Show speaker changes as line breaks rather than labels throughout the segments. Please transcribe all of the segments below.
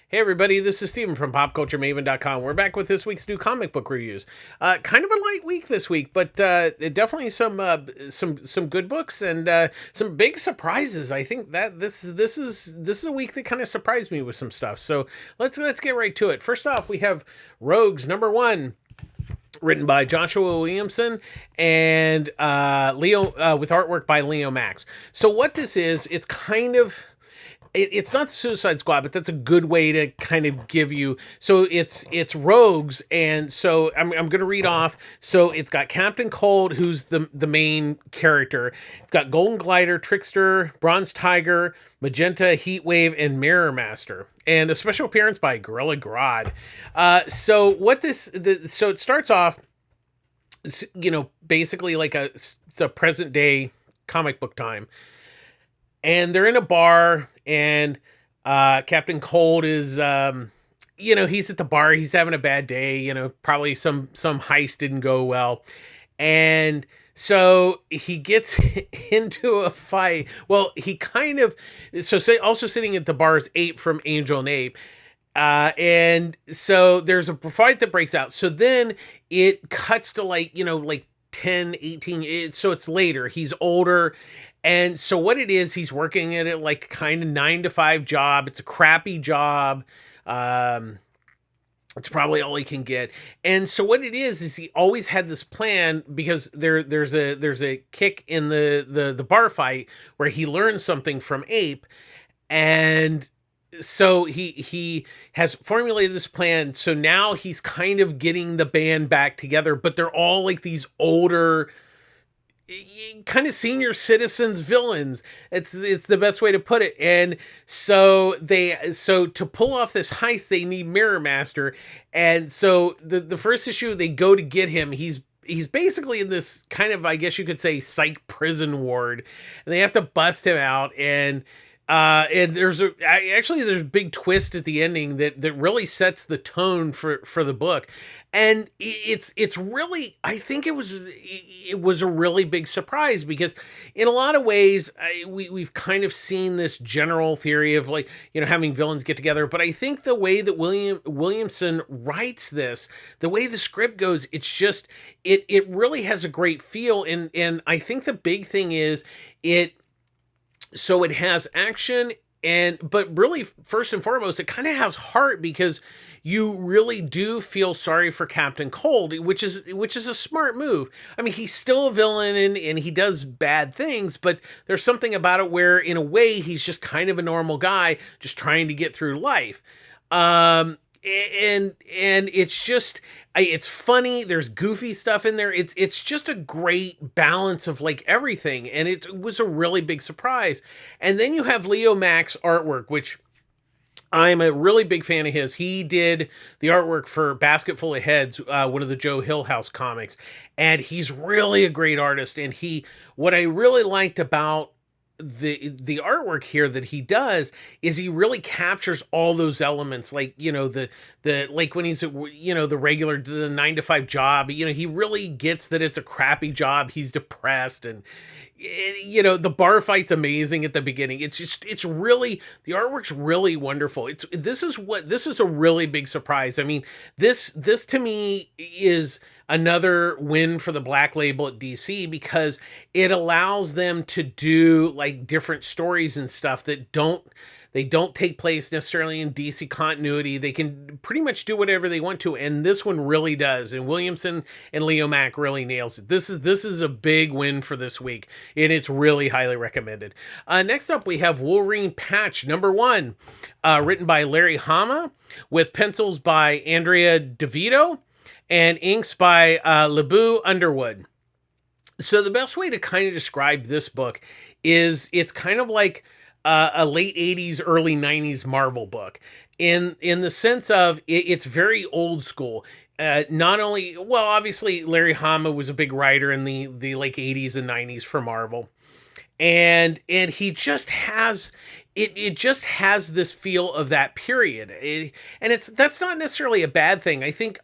Hey everybody, this is Steven from PopCultureMaven.com. We're back with this week's new comic book reviews. Kind of a light week this week, but definitely some good books and some big surprises. I think that this is a week that kind of surprised me with some stuff. So let's get right to it. First off, we have Rogues #1. Written by Joshua Williamson and Leo with artwork by Leo Max. So what this is, it's kind of it's not the Suicide Squad, but that's a good way to kind of give you. So it's rogues, and so I'm going to read off. So it's got Captain Cold, who's the main character. It's got Golden Glider, Trickster, Bronze Tiger, Magenta, Heatwave, and Mirror Master, and a special appearance by Gorilla Grodd. So it starts off, basically like it's a present day comic book time. And they're in a bar, and Captain Cold is, he's at the bar. He's having a bad day. Probably some heist didn't go well, and so he gets into a fight. Well, also sitting at the bar is Ape from Angel and Ape. And so there's a fight that breaks out. So then it cuts to like 10, 18. So it's later. He's older. And so what it is, he's working at it like kind of 9-to-5 job. It's a crappy job. It's probably all he can get. And so what it is he always had this plan, because there's a kick in the bar fight where he learns something from Ape. And so he has formulated this plan. So now he's kind of getting the band back together, but they're all like these older, kind of senior citizens villains. It's the best way to put it. And so to pull off this heist, they need Mirror Master. And so the first issue, they go to get him. He's basically in this kind of, I guess you could say, psych prison ward, and they have to bust him out. And there's a big twist at the ending that really sets the tone for the book. And it's really, I think it was a really big surprise, because in a lot of ways we've kind of seen this general theory of having villains get together. But I think the way that Williamson writes this, the way the script goes, it's just, it really has a great feel. And I think the big thing is so it has action, but really first and foremost, it kind of has heart, because you really do feel sorry for Captain Cold, which is a smart move. I mean, he's still a villain and he does bad things, but there's something about it where, in a way, he's just kind of a normal guy just trying to get through life. And it's funny. There's goofy stuff in there. It's just a great balance of everything. And it was a really big surprise. And then you have Leo Max artwork, which I'm a really big fan of his. He did the artwork for Basket Full of Heads, one of the Joe Hill House comics. And he's really a great artist. And what I really liked about the artwork here that he does is he really captures all those elements, the when he's at, the regular, the 9-to-5 job. He really gets that it's a crappy job. He's depressed, and the bar fight's amazing at the beginning. It's really, the artwork's really wonderful. This is a really big surprise. I mean, this to me is another win for the Black Label at DC, because it allows them to do different stories and stuff that don't take place necessarily in DC continuity. They can pretty much do whatever they want to, and this one really does. And Williamson and Leo Mack really nails it. This is a big win for this week, and it's really highly recommended. Next up, we have Wolverine Patch #1, written by Larry Hama, with pencils by Andrea DeVito, and inks by Lebu Underwood. So the best way to kind of describe this book is it's kind of like a late 80s, early 90s Marvel book, in the sense of it's very old school. Not only, well, obviously Larry Hama was a big writer in the 80s and 90s for Marvel. And he just has it just has this feel of that period. That's not necessarily a bad thing. I think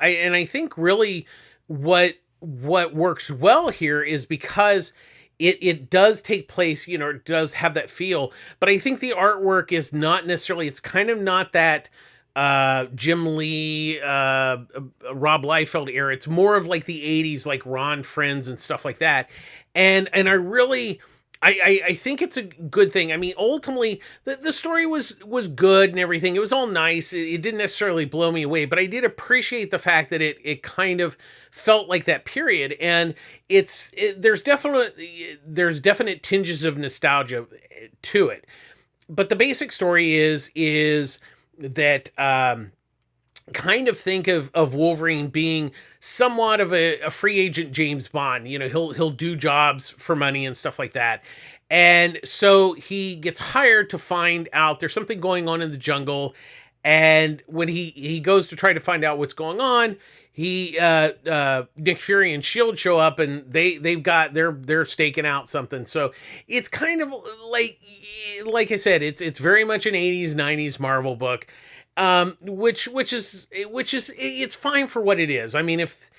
really what works well here is because it does take place, it does have that feel, but I think the artwork is not necessarily, it's kind of not that Jim Lee, Rob Liefeld era. It's more of like the 80s, like Ron Friends and stuff like that. And I really I think it's a good thing. I mean, ultimately, the story was good and everything. It was all nice. It didn't necessarily blow me away, but I did appreciate the fact that it kind of felt like that period. And there's definite tinges of nostalgia to it. But the basic story is that kind of think of Wolverine being somewhat of a free agent James Bond. You know, he'll do jobs for money and stuff like that. And so he gets hired to find out there's something going on in the jungle. And when he goes to try to find out what's going on, he Nick Fury and Shield show up, and they're staking out something. So it's kind of like I said, it's very much an 80s 90s Marvel book, which is it's fine for what it is. I mean, if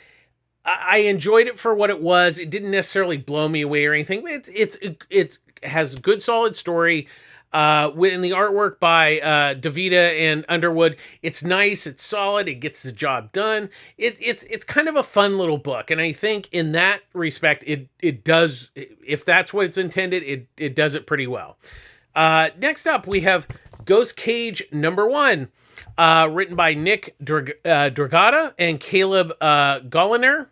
I enjoyed it for what it was, it didn't necessarily blow me away or anything. It has good solid story. In the artwork by DeVita and Underwood, it's nice, it's solid, it gets the job done. It's kind of a fun little book, and I think in that respect, it does. If that's what it's intended, it does it pretty well. Next up, we have Ghost Cage #1, written by Nick Dragata and Caleb Golliner,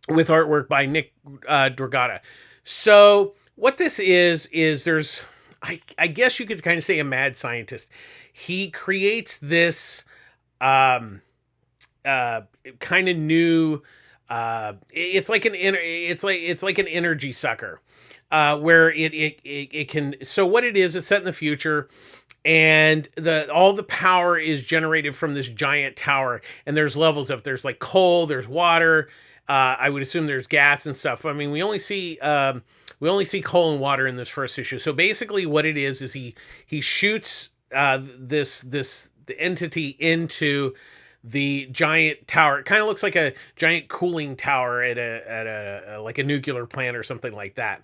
with artwork by Nick Dragata. So what this is there's, I guess you could kind of say, a mad scientist. He creates this kind of new. It's like an energy sucker, where it can. So what it is set in the future, and all the power is generated from this giant tower. And there's levels of, there's like coal, there's water. I would assume there's gas and stuff. I mean, we only see coal and water in this first issue. So basically, what it is he shoots the entity into the giant tower. It kind of looks like a giant cooling tower at a like a nuclear plant or something like that.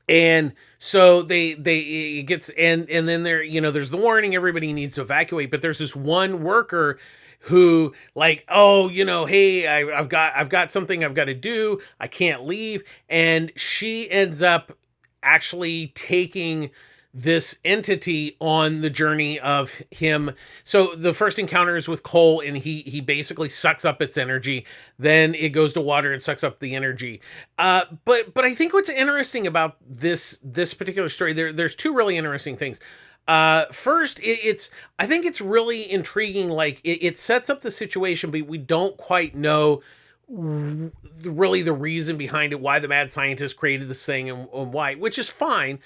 And so it gets, and then there's the warning, everybody needs to evacuate, but there's this one worker who, like, oh, hey, I've got something I've got to do, I can't leave. And she ends up actually taking this entity on the journey of him. So the first encounter is with coal, and he basically sucks up its energy. Then it goes to water and sucks up the energy. But I think what's interesting about this particular story, there's two really interesting things. First, I think it's really intriguing. Like, it sets up the situation, but we don't quite know really the reason behind it, why the mad scientist created this thing, and why, which is fine,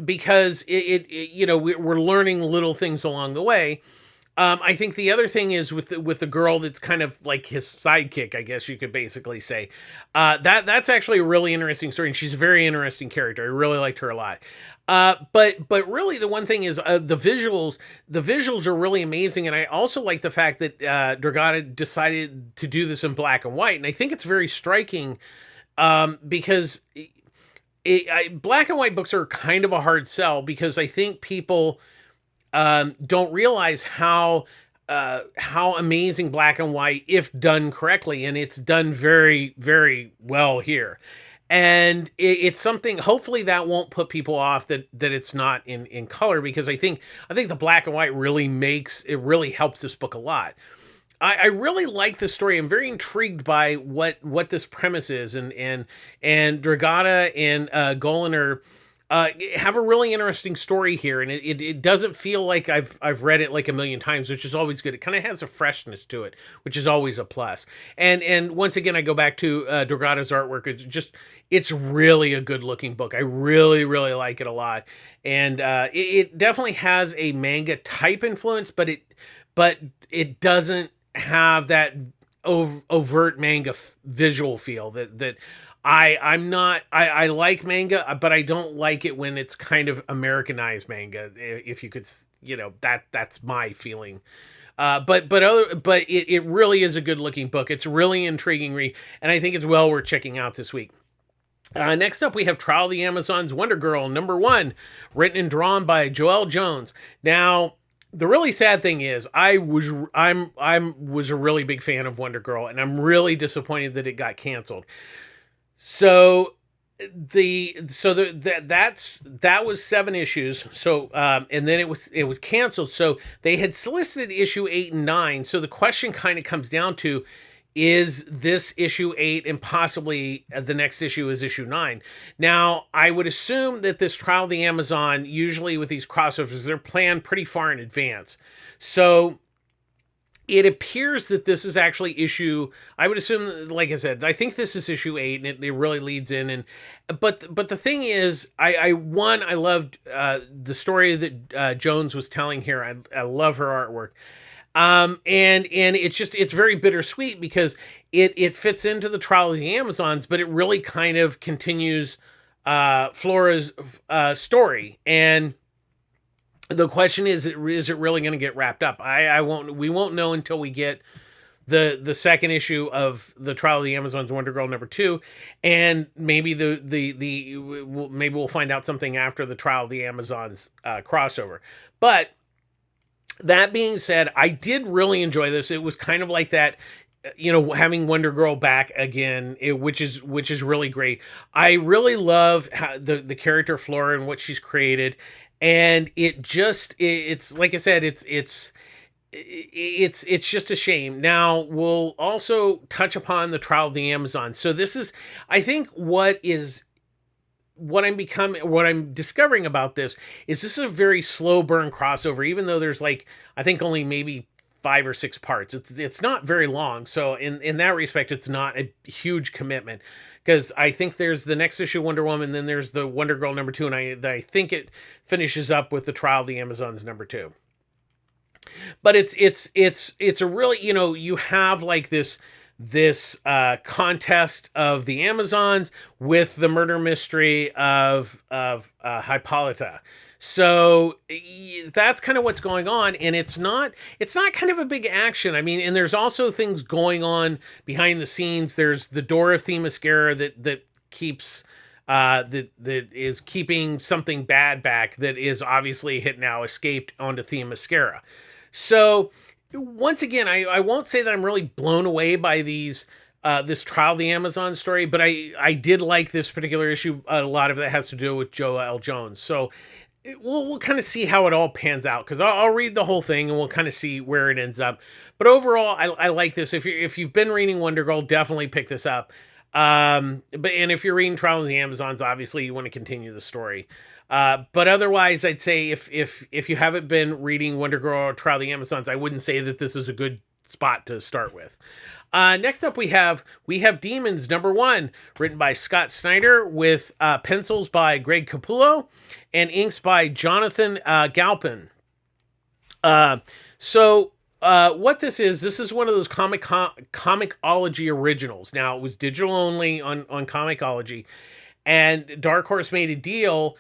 because we're learning little things along the way. I think the other thing is with the girl that's kind of like his sidekick, I guess you could basically say. That's actually a really interesting story, and she's a very interesting character. I really liked her a lot. But really, the one thing is the visuals. The visuals are really amazing, and I also like the fact that Dragata decided to do this in black and white, and I think it's very striking, because black and white books are kind of a hard sell, because I think people don't realize how amazing black and white, if done correctly, and it's done very, very well here. And it's something, hopefully that won't put people off, that it's not in color, because I think the black and white really helps this book a lot. I really like the story. I'm very intrigued by what this premise is, and Dragata and Goliner have a really interesting story here, and it doesn't feel like I've read it like a million times, which is always good. It kind of has a freshness to it, which is always a plus. And once again, I go back to Dragata's artwork. It's really a good looking book. I really, really like it a lot, and it definitely has a manga type influence, but it doesn't have that overt manga visual feel that I like manga, but I don't like it when it's kind of Americanized manga, if you could, that's my feeling. But it really is a good looking book. It's really intriguing read, and I think it's well worth checking out this week. Next up, we have Trial of the Amazons Wonder Girl #1, written and drawn by Joelle Jones. Now, The really sad thing is I was a really big fan of Wonder Girl, and I'm really disappointed that it got canceled. So that was 7 issues. So and then it was canceled. So they had solicited issue 8 and 9. So the question kind of comes down to, is this issue 8 and possibly the next issue is issue 9? Now, I would assume that this Trial of the Amazon, usually with these crossovers, they're planned pretty far in advance. So it appears that this is actually issue, I would assume, like I said, I think this is issue 8, and it really leads in. And but the thing is, I loved the story that Jones was telling here. I love her artwork. And it's very bittersweet because it fits into the Trial of the Amazons, but it really kind of continues Flora's story. And the question is it really going to get wrapped up? We won't know until we get the second issue of the Trial of the Amazons, Wonder Girl #2, and maybe maybe we'll find out something after the Trial of the Amazons crossover. But that being said, I did really enjoy this. It was kind of like that, having Wonder Girl back again, which is really great. I really love how the character Flora and what she's created, and it's like I said, it's just a shame. Now we'll also touch upon the Trial of the Amazon. So this is, I think, what I'm discovering about this is a very slow burn crossover, even though there's I think only maybe 5 or 6 parts. It's not very long. So in that respect, it's not a huge commitment, because I think there's the next issue Wonder Woman, then there's the Wonder Girl #2, and I think it finishes up with the Trial of the Amazons #2. But it's a really, you have this contest of the Amazons with the murder mystery of Hippolyta. So that's kind of what's going on, and it's not kind of a big action. I mean, and there's also things going on behind the scenes. There's the door of Themyscira that keeps that is keeping something bad back, that is obviously escaped onto Themyscira. So once again, I won't say that I'm really blown away by this Trial of the Amazon story, but I did like this particular issue. A lot of that has to do with Joe L. Jones. So we'll kind of see how it all pans out, because I'll read the whole thing and we'll kind of see where it ends up. But overall, I like this. If you've been reading Wonder Girl, definitely pick this up. And if you're reading Trial of the Amazons, obviously you want to continue the story. But otherwise, I'd say if you haven't been reading Wonder Girl or Trial of the Amazons, I wouldn't say that this is a good spot to start with. Next up, we have Demons #1, written by Scott Snyder, with pencils by Greg Capullo and inks by Jonathan Galpin. What this is one of those Comixology originals. Now, it was digital only on Comixology, and Dark Horse made a deal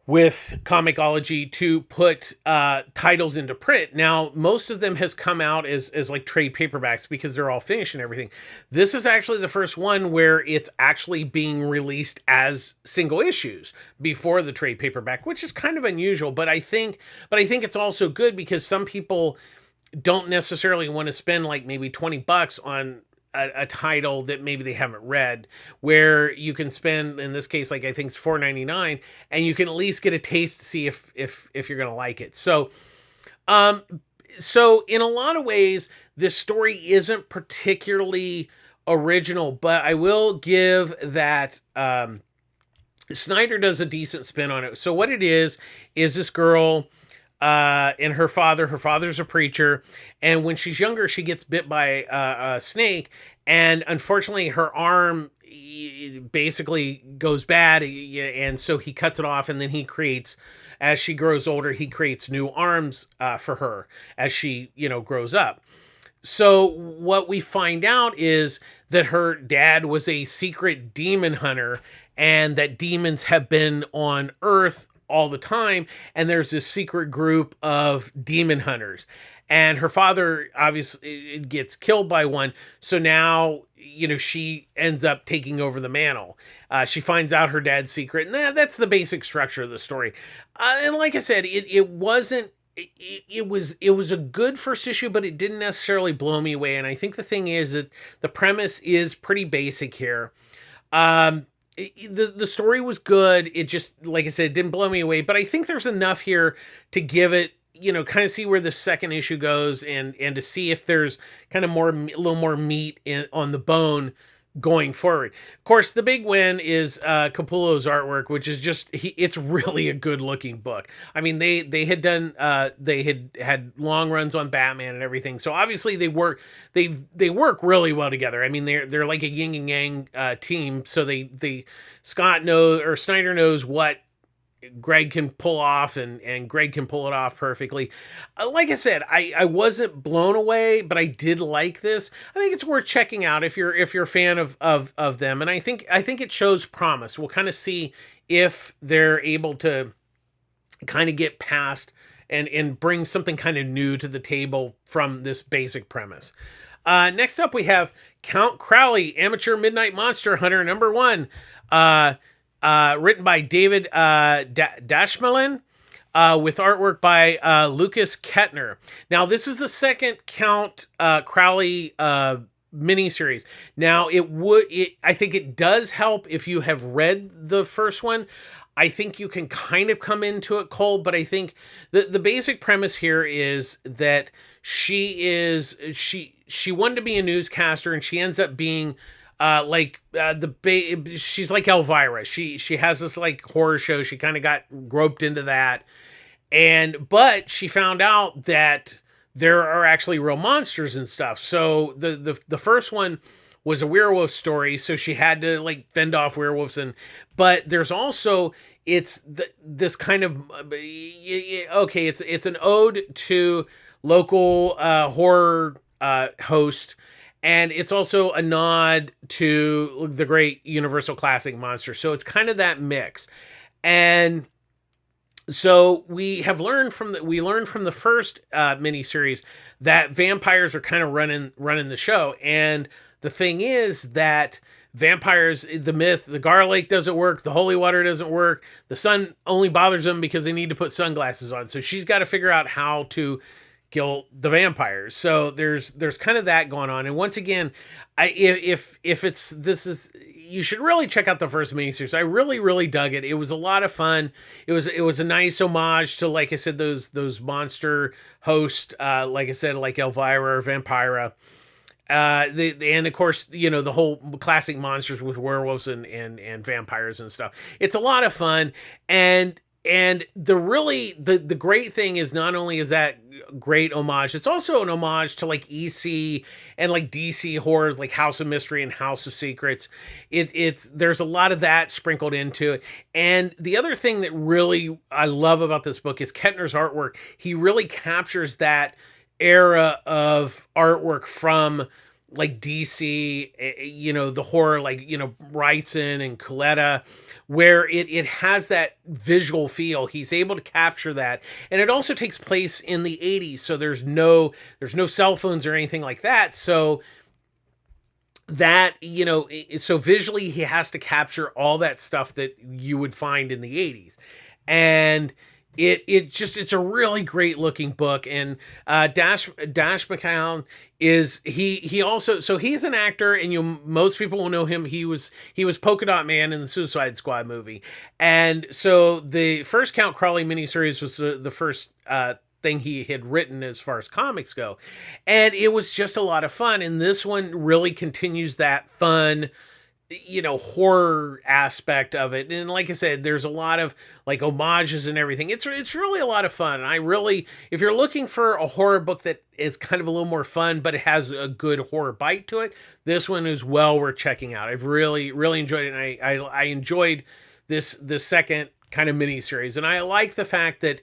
with Comixology to put titles into print. Now, most of them has come out as trade paperbacks, because they're all finished and everything. This is actually the first one where it's actually being released as single issues before the trade paperback, which is kind of unusual. But I think it's also good, because some people don't necessarily want to spend maybe $20 on a title that maybe they haven't read, where you can spend, in this case, I think it's $4.99, and you can at least get a taste to see if you're going to like it. So in a lot of ways, this story isn't particularly original, but I will give that Snyder does a decent spin on it. So what it is this girl and her father's a preacher, and when she's younger, she gets bit by a snake, and unfortunately her arm basically goes bad, and so he cuts it off, and then as she grows older, he creates new arms for her as she grows up. So what we find out is that her dad was a secret demon hunter, and that demons have been on Earth all the time, and there's this secret group of demon hunters, and her father obviously gets killed by one, so now she ends up taking over the mantle. She finds out her dad's secret, and that's the basic structure of the story. And like I said, it wasn't it was a good first issue, but it didn't necessarily blow me away. And I think the thing is that the premise is pretty basic here. The story was good. It just, like I said, it didn't blow me away. But I think there's enough here to give it, kind of see where the second issue goes, and to see if there's kind of a little more meat on the bone going forward. Of course, the big win is Capullo's artwork, which is just it's really a good looking book. I mean, they had done they had long runs on Batman and everything, so obviously they work really well together. I mean, they're like a yin and yang team. So they Snyder knows what Greg can pull off, and Greg can pull it off perfectly. Like I said, I wasn't blown away, but I did like this. I think it's worth checking out if you're a fan of them, and I think it shows promise. We'll kind of see if they're able to kind of get past and bring something kind of new to the table from this basic premise. Next up, we have Count Crowley, Amateur Midnight Monster Hunter #1. Written by David Dashmalin, with artwork by Lucas Kettner. Now, this is the second Count Crowley miniseries. Now, I think it does help if you have read the first one. I think you can kind of come into it cold, but I think the basic premise here is that she wanted to be a newscaster, and she ends up being she's like Elvira. She has this like horror show. She kind of got roped into that, but she found out that there are actually real monsters and stuff. So the first one was a werewolf story, so she had to like fend off werewolves, but there's also this kind of it's an ode to local horror host. And it's also a nod to the great Universal classic monster. So it's kind of that mix. And so we learned from the first miniseries that vampires are kind of running the show. And the thing is that vampires, the myth, the garlic doesn't work, the holy water doesn't work, the sun only bothers them because they need to put sunglasses on. So she's got to figure out how to kill the vampires. So there's kind of that going on. And once again, you should really check out the first miniseries. I really, really dug it. It was a lot of fun. It was a nice homage to, like I said, those monster hosts, like I said, like Elvira or Vampira. And of course, the whole classic monsters with werewolves and vampires and stuff. It's a lot of fun. And the great thing is, not only is that great homage, it's also an homage to like EC and like DC horrors like House of Mystery and House of Secrets. There's a lot of that sprinkled into it. And the other thing that really I love about this book is Kettner's artwork. He really captures that era of artwork from like DC, the horror, like, Wrightson and Coletta, where it has that visual feel. He's able to capture that. And it also takes place in the 80s. So there's no cell phones or anything like that. So that, so visually he has to capture all that stuff that you would find in the 80s. And it's a really great looking book. And Dash McCown he also, so he's an actor, and most people will know him. He was Polka Dot Man in the Suicide Squad movie. And so the first Count Crowley miniseries was the first thing he had written as far as comics go, and it was just a lot of fun. And this one really continues that fun horror aspect of it. And like I said, there's a lot of like homages and everything. It's really a lot of fun. If you're looking for a horror book that is kind of a little more fun, but it has a good horror bite to it, this one is well worth checking out. I've really, really enjoyed it. And I enjoyed this second kind of mini series. And I like the fact that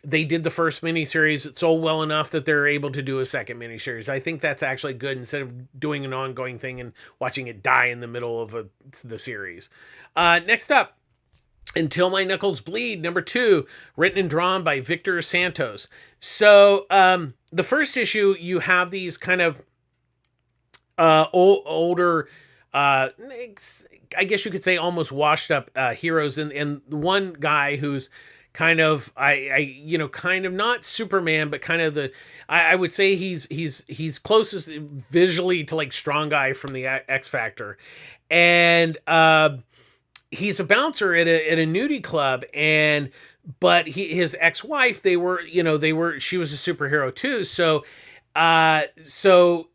they did the first miniseries. It sold well enough that they're able to do a second miniseries. I think that's actually good, instead of doing an ongoing thing and watching it die in the middle of the series. Next up, Until My Knuckles Bleed, #2, written and drawn by Victor Santos. So the first issue, you have these kind of older, I guess you could say almost washed up heroes, and one guy who's kind of kind of not Superman, but kind of I would say he's closest visually to like Strong Guy from the X Factor, and he's a bouncer at a nudie club, and but his ex-wife, she was a superhero too, so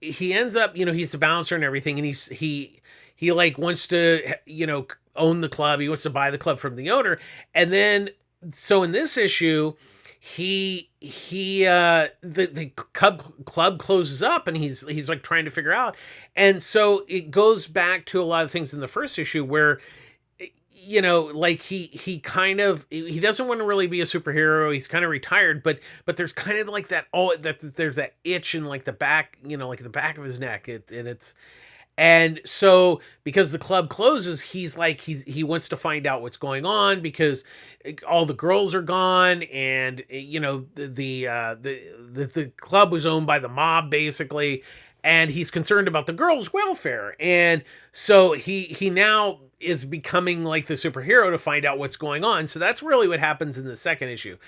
he ends up, he's a bouncer and everything, and he like wants to own the club. He wants to buy the club from the owner, and then so in this issue, the club closes up, and he's like trying to figure out, and so it goes back to a lot of things in the first issue where like he kind of, he doesn't want to really be a superhero. He's kind of retired, but there's kind of like there's that itch in like the back, like the back of his neck. And so because the club closes, he wants to find out what's going on, because all the girls are gone, and the club was owned by the mob basically, and he's concerned about the girls' welfare. And so he now is becoming like the superhero to find out what's going on. So that's really what happens in the second issue.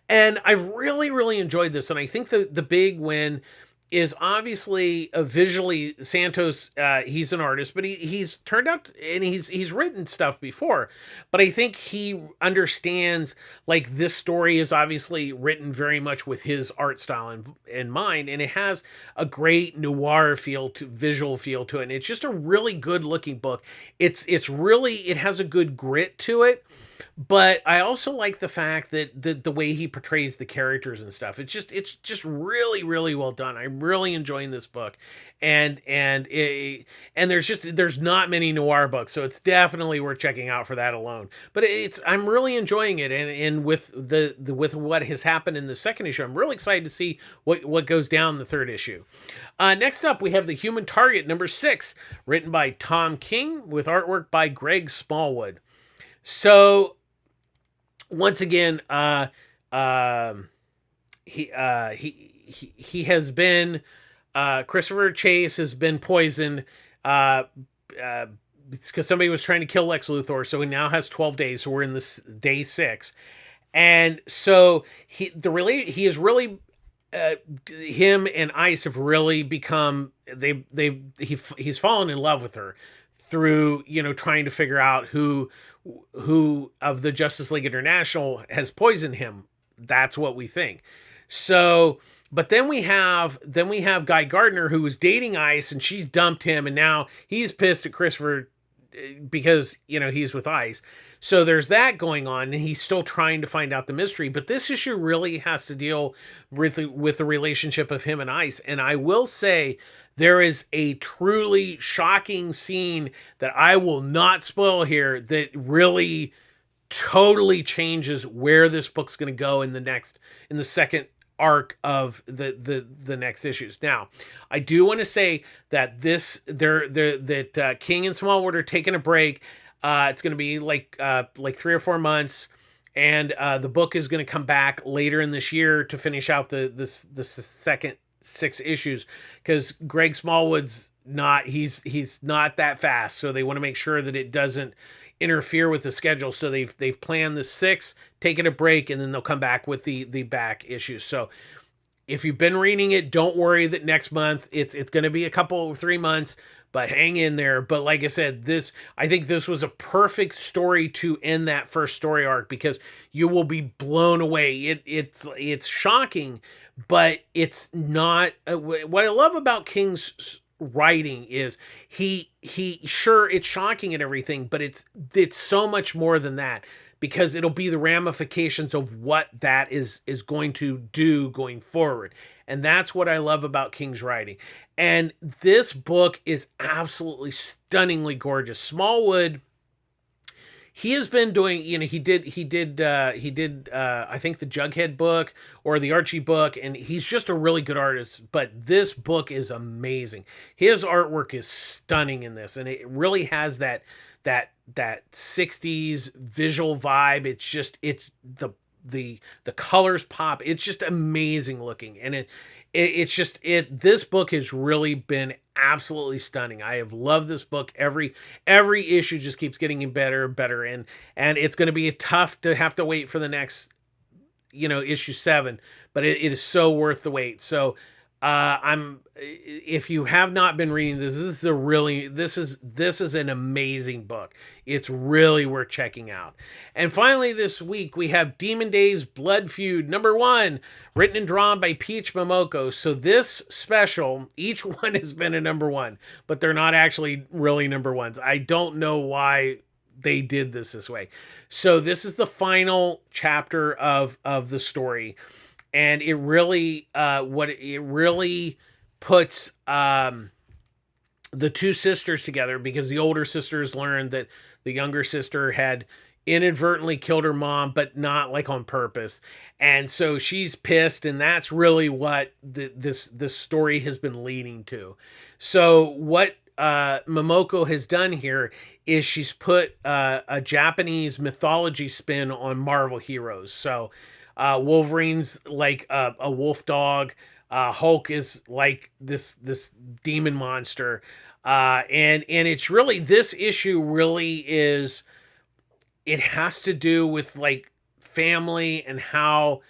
And I've really, really enjoyed this. And I think the big win is obviously visually Santos. He's an artist, but he's turned out, and he's written stuff before, but I think he understands like this story is obviously written very much with his art style in mind, and it has a great noir visual feel to it. And it's just a really good looking book. It's really, it has a good grit to it. But I also like the fact that the way he portrays the characters and stuff. It's just really, really well done. I'm really enjoying this book, and there's not many noir books, so it's definitely worth checking out for that alone. But I'm really enjoying it, and with with what has happened in the second issue, I'm really excited to see what goes down in the third issue. Next up, we have The Human Target #6, written by Tom King with artwork by Greg Smallwood. So once again, he has been, Christopher Chase has been poisoned because somebody was trying to kill Lex Luthor. So he now has 12 days. So we're in this day 6, and so he is really. Him and Ice have really become, he's fallen in love with her through trying to figure out who of the Justice League International has poisoned him. That's what we think. So, but then we have Guy Gardner, who was dating Ice, and she's dumped him, and now he's pissed at Christopher because he's with Ice. So there's that going on, and he's still trying to find out the mystery. But this issue really has to deal with the relationship of him and Ice. And I will say there is a truly shocking scene that I will not spoil here that really totally changes where this book's going to go in the second arc of the next issues. Now, I do want to say that King and Smallwood are taking a break. It's going to be like 3 or 4 months, and the book is going to come back later in this year to finish out the second 6 issues, because Greg Smallwood's he's not that fast, so they want to make sure that it doesn't interfere with the schedule. So they've planned the 6, taking a break, and then they'll come back with the back issues. So if you've been reading it, don't worry that next month it's going to be 3 months, but hang in there. But like I said, I think this was a perfect story to end that first story arc, because you will be blown away. It's shocking, but it's not. What I love about King's writing is he sure, it's shocking and everything, but it's so much more than that, because it'll be the ramifications of what that is going to do going forward. And that's what I love about King's writing. And this book is absolutely stunningly gorgeous. Smallwood, he has been doing, he did I think the Jughead book or the Archie book, and he's just a really good artist, but this book is amazing. His artwork is stunning in this, and it really has that 60s visual vibe. It's the colors pop. It's just amazing looking, and this book has really been absolutely stunning. I have loved this book. Every issue just keeps getting better and better, and it's going to be tough to have to wait for the next issue 7, but it is so worth the wait. So I'm if you have not been reading this, this is an amazing book. It's really worth checking out. And finally, this week we have Demon Days Blood Feud #1, written and drawn by Peach Momoko. So this special, each one has been a #1, but they're not actually really #1s. I don't know why they did this way. So this is the final chapter of the story, and it really puts the two sisters together, because the older sisters learned that the younger sister had inadvertently killed her mom, but not like on purpose, and so she's pissed, and that's really what this story has been leading to. So what Momoko has done here is she's put a Japanese mythology spin on Marvel heroes. So Wolverine's like a wolf dog. Hulk is like this demon monster, and it's really, this issue really is, it has to do with like family and how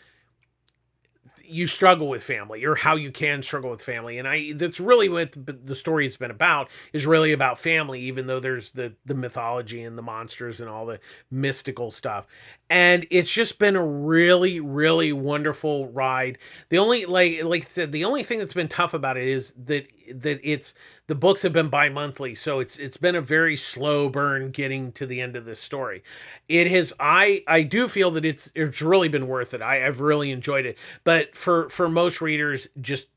you struggle with family, or how you can struggle with family. And that's really what the story has been about, is really about family, even though there's the mythology and the monsters and all the mystical stuff. And it's just been a really, really wonderful ride. The only, like I said, the only thing that's been tough about it is that the books have been bi-monthly, so it's been a very slow burn getting to the end of this story. It has, I do feel that it's really been worth it. I've really enjoyed it. But for most readers, just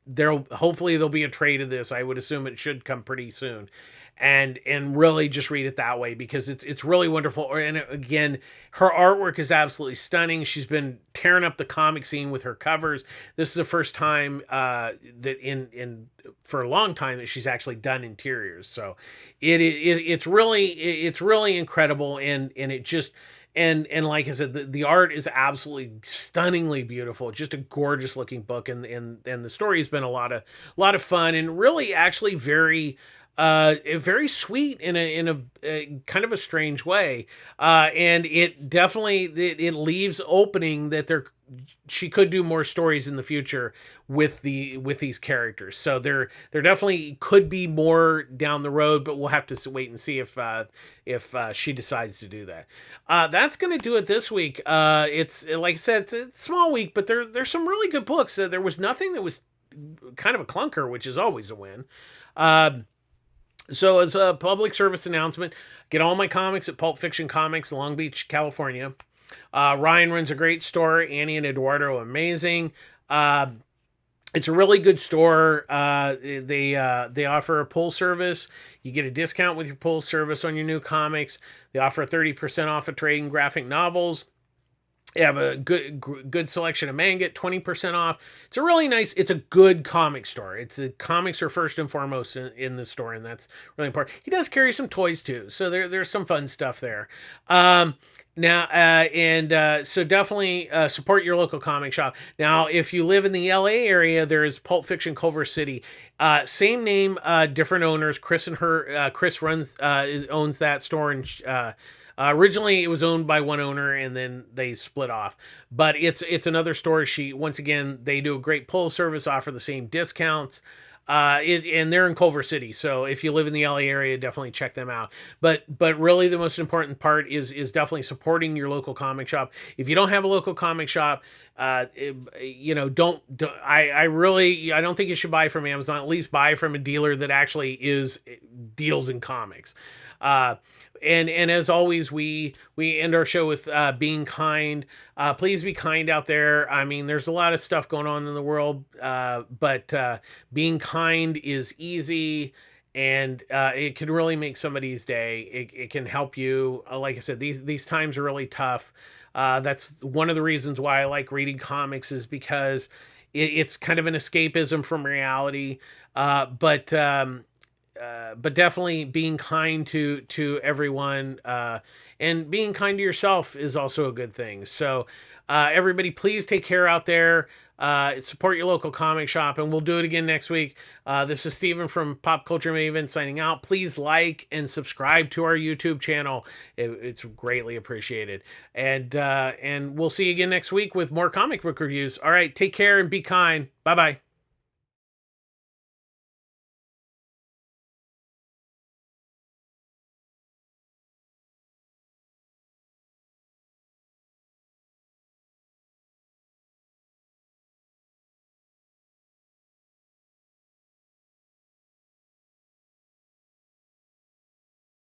hopefully there'll be a trade of this. I would assume it should come pretty soon. And really just read it that way, because it's really wonderful. And again, her artwork is absolutely stunning. She's been tearing up the comic scene with her covers. This is the first time that in for a long time that she's actually done interiors. So it's really incredible, and it just, and like I said, the art is absolutely stunningly beautiful. It's just a gorgeous looking book, and the story has been a lot of fun, and really actually very sweet in a kind of a strange way, and it definitely it leaves opening that she could do more stories in the future with these characters. So there definitely could be more down the road, but we'll have to wait and see if she decides to do that. That's going to do it this week. It's, like I said, it's a small week, but there's some really good books. There was nothing that was kind of a clunker, which is always a win. So as a public service announcement, get all my comics at Pulp Fiction Comics, Long Beach, California. Ryan runs a great store. Annie and Eduardo are amazing. It's a really good store. They offer a pull service. You get a discount with your pull service on your new comics. They offer 30% off of trading graphic novels. They have a good selection of manga at 20% off. It's a really nice, it's a good comic store. The comics are first and foremost in the store, and that's really important. He does carry some toys too, so there's some fun stuff there. So definitely support your local comic shop. Now, if you live in the LA area, there is Pulp Fiction Culver City. Same name, different owners. Chris owns that store, and originally it was owned by one owner, and then they split off. But it's another store. Once again, they do a great pull service, offer the same discounts. And they're in Culver City, so if you live in the LA area, definitely check them out. But really, the most important part is definitely supporting your local comic shop. If you don't have a local comic shop, I don't think you should buy from Amazon. At least buy from a dealer that actually deals in comics. And as always, we end our show with being kind. Please be kind out there. I mean, there's a lot of stuff going on in the world, but being kind is easy, and it can really make somebody's day. It can help you. Like I said, these times are really tough. That's one of the reasons why I like reading comics, is because it's kind of an escapism from reality. But but definitely being kind to everyone, and being kind to yourself is also a good thing. So everybody, please take care out there. Support your local comic shop, and we'll do it again next week. This is Steven from Pop Culture Maven signing out. Please like and subscribe to our YouTube channel. It's greatly appreciated. And we'll see you again next week with more comic book reviews. All right, take care and be kind. Bye-bye.